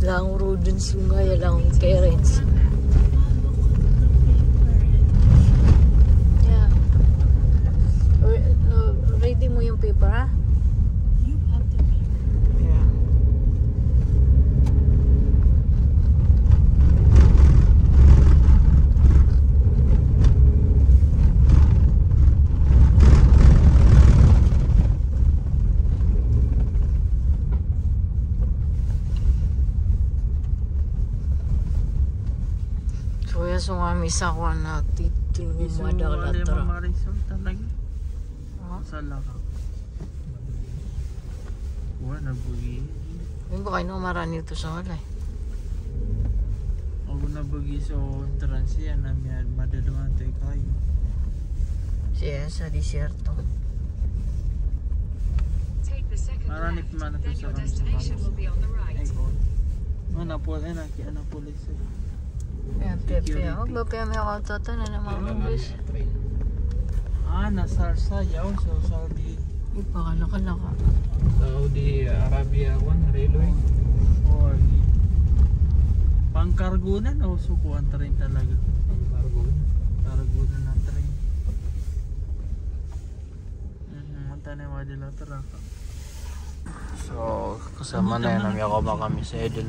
Lang rodin sungai lang parents. Yeah. Ready mo yung paper, ha? You have the paper. Yeah. Kaya sumami sa kuwan na tinumada ka latra. Marisol talaga. Salah ka. Wala nabugi. Yung ba kayo marani ito sa wala eh. Ako nabugi sa transiya na madalaman tayo kayo. Siya sa disyerto. Marani pa man ito sa kami. Ano po, ano pulis eh. Yan, pepe. Oh, ba kaya may akatata na naman mabis. Nasarsayaw sa Saudi. Ipakalaka-laka. Saudi Arabia Railway. Oh, pangkargunan o sukuan train talaga. Kargunan na train. Mantanay wadila taraka. So, kasama na yan. Namiyakaba kami sa Edel.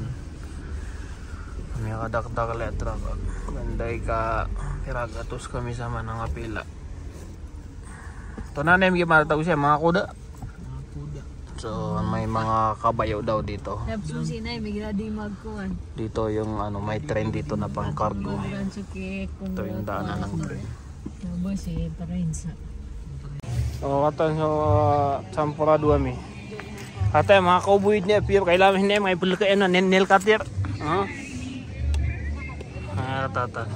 Namiyakadakdak letra. Ganday ka piragatos kami sama ng apila. Ito na yung gimarataw siya, mga kuda. So, may mga kabayo daw dito. Napsusi na may gradi magkuhan. Dito yung may train dito na pang cargo. Ito yung daanan ng train. Nabos eh, parents. So, katan sampura dua mi. Kata mga kaubuid niya, pero kailangan hindi mga ipulakain na nail cutter. Tata.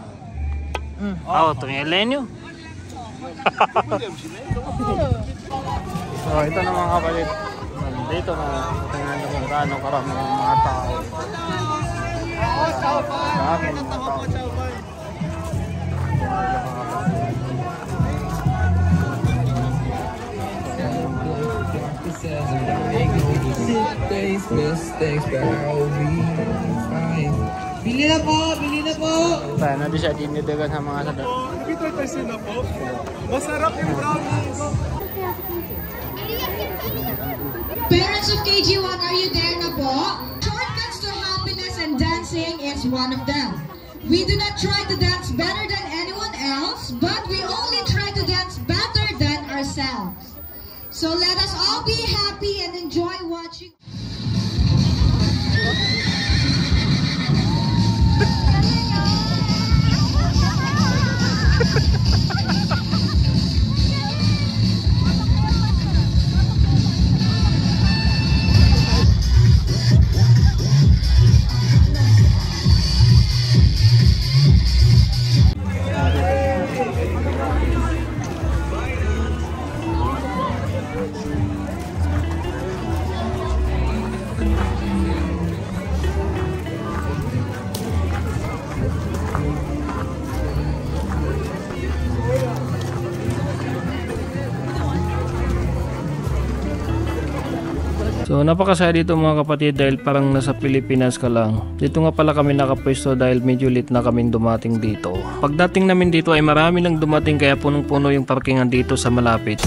Ito yung elenyo. So, ito na mga kapatid. Dito na tingnan nyo kung gaano karami ng mga tao. Sa akin, mga tao. Bili na po! Bili na po! Tayo na di siya dinidagan sa mga sadat. Masarap yung brownies! Parents of KG1, are you there na po? Shortcuts to happiness and dancing is one of them. We do not try to dance better than anyone else, but we only try to dance better than ourselves. So let us all be happy and enjoy watching. So napakasaya dito mga kapatid dahil parang nasa Pilipinas ka lang. Dito nga pala kami nakapwesto dahil medyo late na kaming dumating dito. Pagdating namin dito ay marami nang dumating kaya punong-puno yung parkingan dito sa malapit.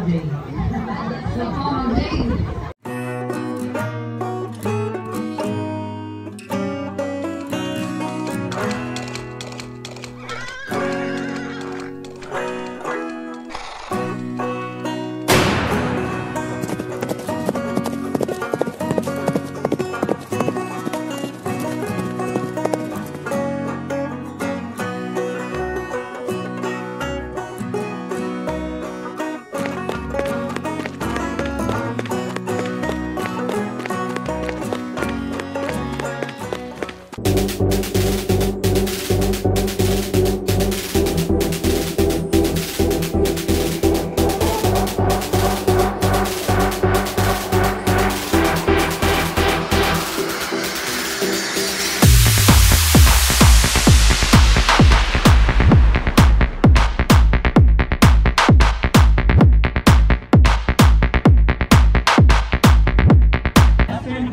common day. The common day.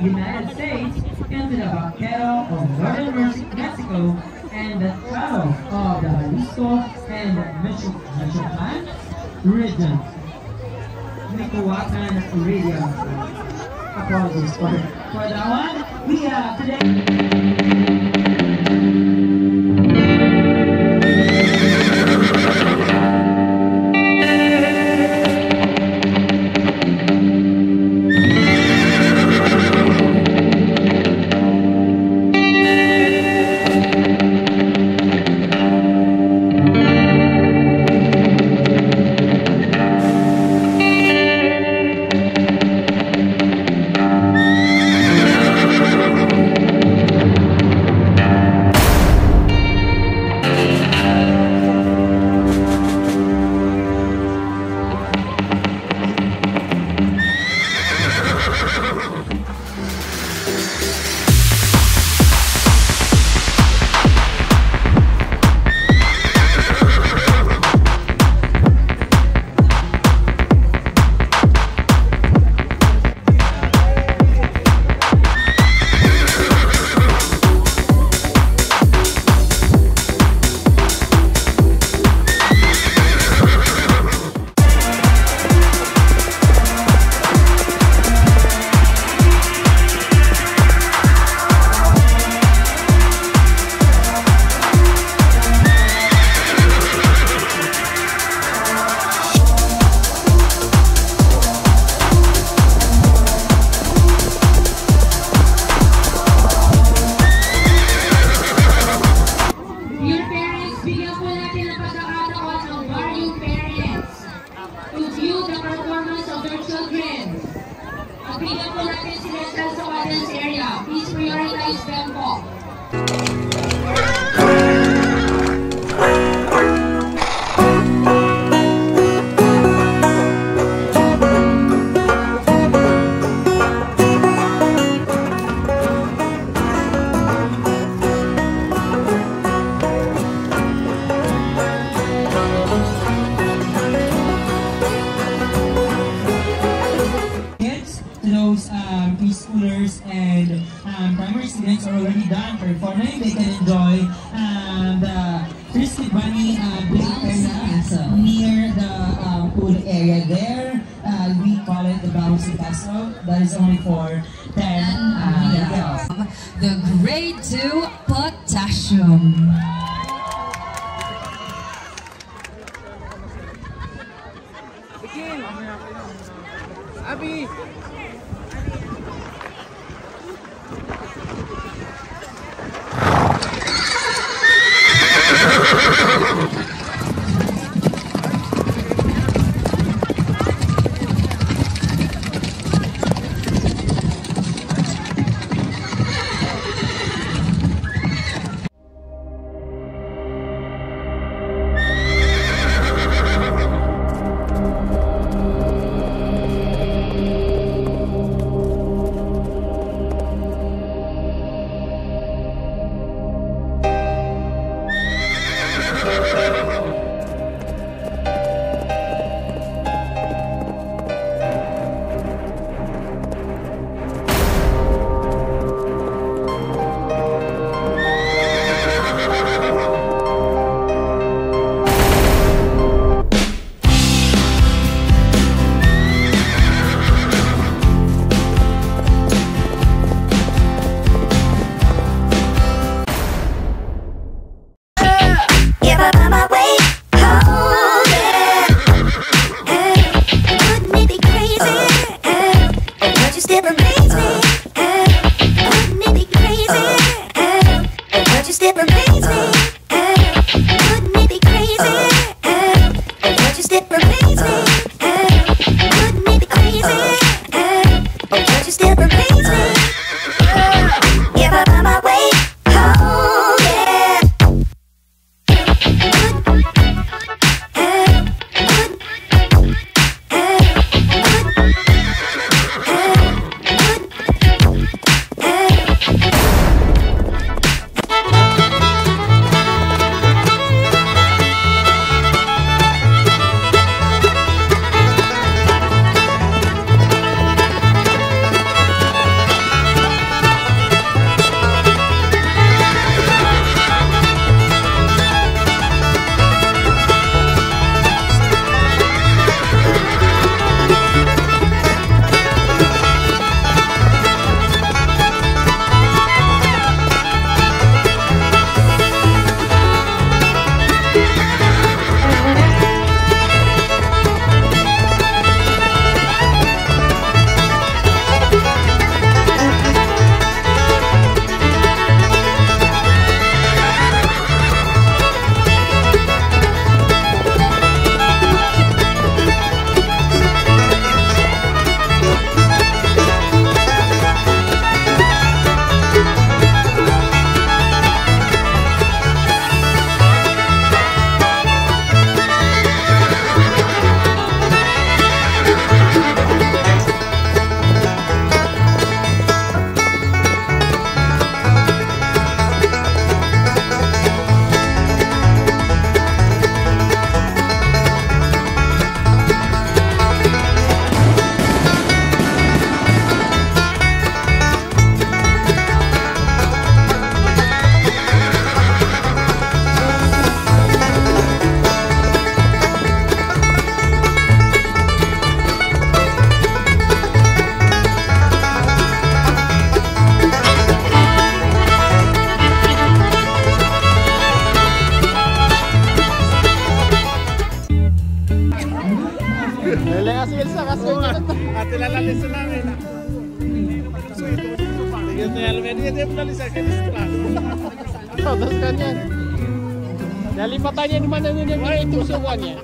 United States into the Vaquero of Northern Mexico and the Charo of the Jalisco and Michoacan region. Michoacan region. Apologies for that one. We have today. Bigyan po natin sila sa audience area. Please prioritize them po. Preschoolers and primary students are already done performing. They can enjoy the Frisky Bunny play area near the pool area there. We call it the Bouncy Castle. That is only for 10 girls. The grade 2 potassium. Abi! Lele kasi sa kaso ate lalalis sa namin. Sige na alam niya dia pala sa kanila. Todos kanyan. Nalipatan niya naman ano niya itusuan niya.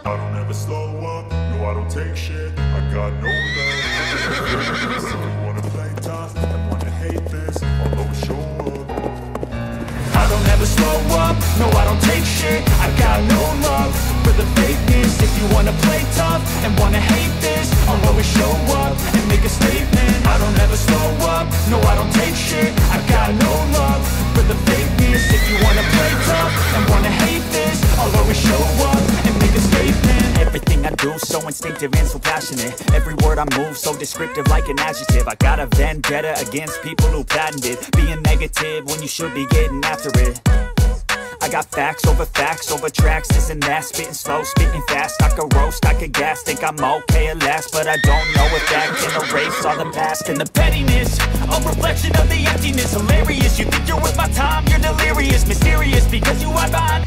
I don't ever slow up, no I don't take shit, I got no love. So you wanna play tough, and wanna hate this, I'll always show up. I don't ever slow up, no I don't take shit, I got no love for the fakeness. If you wanna play tough, and wanna hate this, I'll always show up, and make a statement. I don't ever slow up, no I don't take shit, I got no love for the fakeness. If you wanna play tough, and wanna hate this, I'll always show up, and make a statement. Everything I do so instinctive and so passionate. Every word I move so descriptive like an adjective. I got a vendetta against people who patented being negative when you should be getting after it. I got facts over tracks, this and that. Spitting slow, spitting fast, I could roast, I could gas. Think I'm okay at last, but I don't know if that can erase all the past. And the pettiness, a reflection of the emptiness. Hilarious, you think you're worth my time, you're delirious. Mysterious, because you are behind.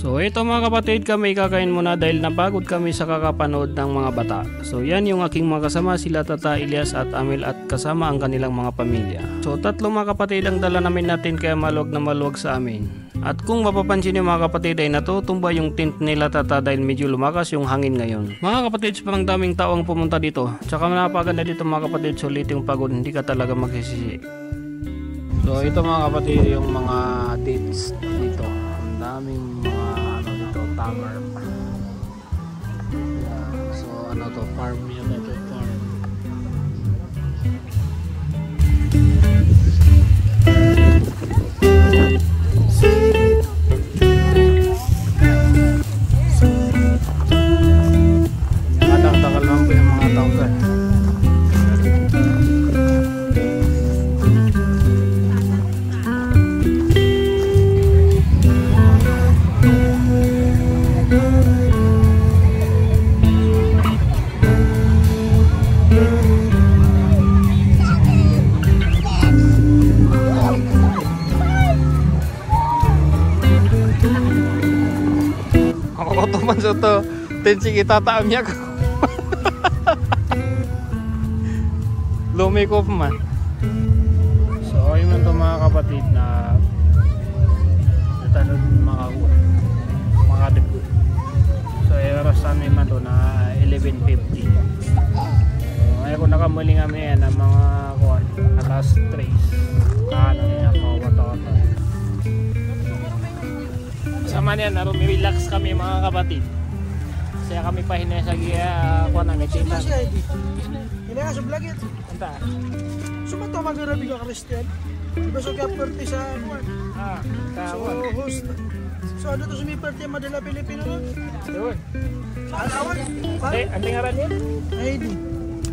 So ito mga kapatid, kami kakain muna dahil napagod kami sa kakapanood ng mga bata. So yan yung aking mga kasama, sila Tata, Elias at Amel at kasama ang kanilang mga pamilya. So tatlo mga kapatid ang dala namin natin kaya maluwag na maluwag sa amin. At kung mapapansin niyo mga kapatid ay natutumba yung tent nila Tata dahil medyo lumakas yung hangin ngayon. Mga kapatid, parang daming tao ang pumunta dito. Tsaka napaganda dito mga kapatid, sulit yung pagod, hindi ka talaga magsisisi. So ito mga kapatid yung mga dates dito. Ang daming mga ano dito, tamar. Yeah. So ano to, farm yun ito, farm. Nakadakdakal lang po yung mga tao ka. So to tensi kita taamnya ko. Lumiko pa man. So ayun man to mga kapatid na tanod mga debut. So oras namin man to na 11:50. Ngayon ko nakamuli kami yan ng mga kuwan alas 3. Ano niya mga bata-bata. Sama niyan, relax kami mga kapatid. Saya kami pahinay sa kuha na nagtinda. Hindi nga sa vlog yan. Anta? Sumato mag-arabi ka Christian. Diba so ka-party sa kuwan? So host. So ano to sumiparte madala Pilipino nun? Doon. Sa asawan? Ang ngaran niya? ID.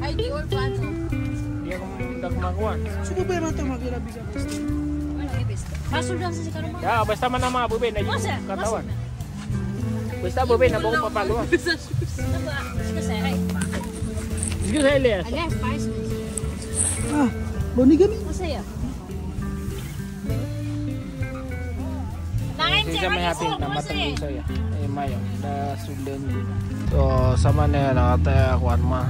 ID or plano? Hindi ako nagmakuha. So ba naman ito mag-arabi ka Christian? Pasok lang sa sikarong mga. Ya, basta man ang mga bubin ay katawan. Basta bubin na buong papaluan. Kasi, ay. Sige sa Elias. Alas, pais. Boni kami. Masaya. Sige may hapin na matangin saya. Ay mayo, na sulen. So, sama na nakataya kuan ma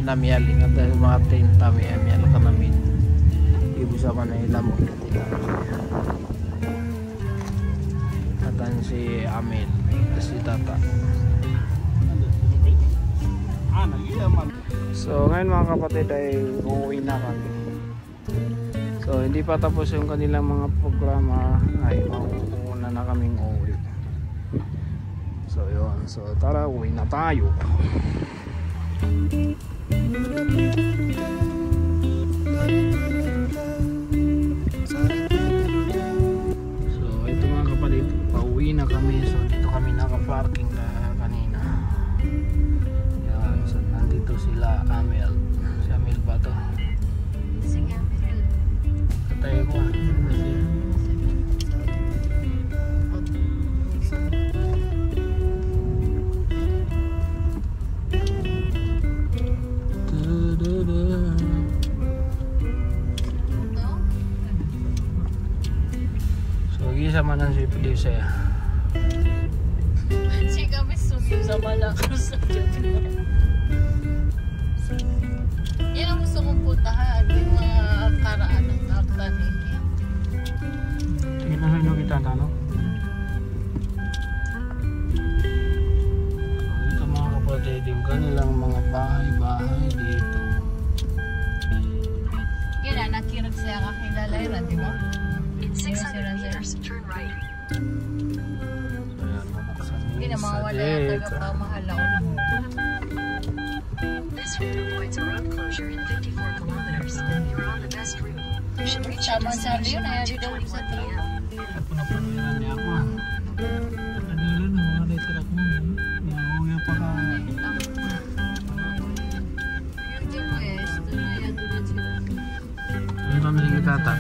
namiyal ingat dahil mga tinta may amiyal ka namin. Ibu sama na ilamo. Atan si Amel, si Tata. So ngayon mga kapatid ay uuwi na kami. So hindi pa tapos yung kanilang mga programa ay mauuna na kaming uuwi. So yun, so tara uwi na tayo. Pauwi na kami, so dito kami naka-parking na kanina. Yan, so nandito sila Amel. Si Amel ba to? Sige, Amel. Katay ko sama ng si Felicia. Sige kami sumim sa Malakas. Yan ang gusto kong puntahan. Yung mga karaan ng Tartanin. Sige na sa'yo kita no? So, ito mga kapatid, yung kanilang mga bahay-bahay dito. Yan na, nakirag siya kakilala yun, di ba? 600 meters, turn right. Hindi na mawala yung taga-pamahal ako na. This route avoids a road closure in 54 kilometers. You're on the best route. You should reach your destination by 2:21 p.m. Pinapanuyan niya ako. Kanilo na mga retrak mo. Nauwi pa ka. Yung dyan mo eh, ito na yan, doon sila. Yung pamili ni Tata.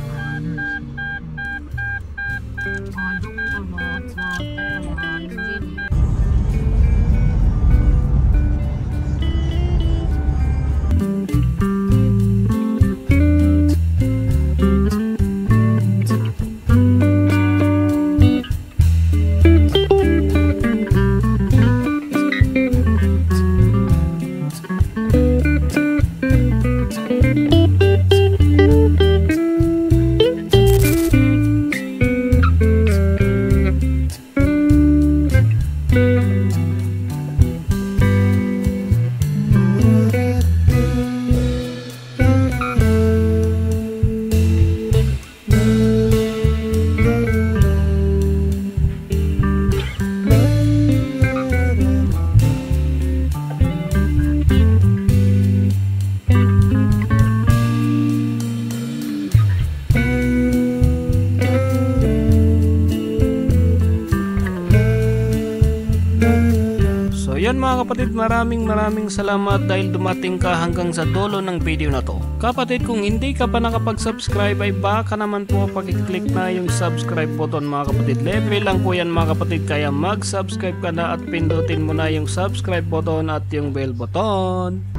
Ayan mga kapatid, maraming salamat dahil dumating ka hanggang sa dulo ng video na to. Kapatid, kung hindi ka pa nakapag-subscribe ay baka naman po pag-click na yung subscribe button mga kapatid. Libre lang po yan mga kapatid, kaya mag-subscribe ka na at pindutin mo na yung subscribe button at yung bell button.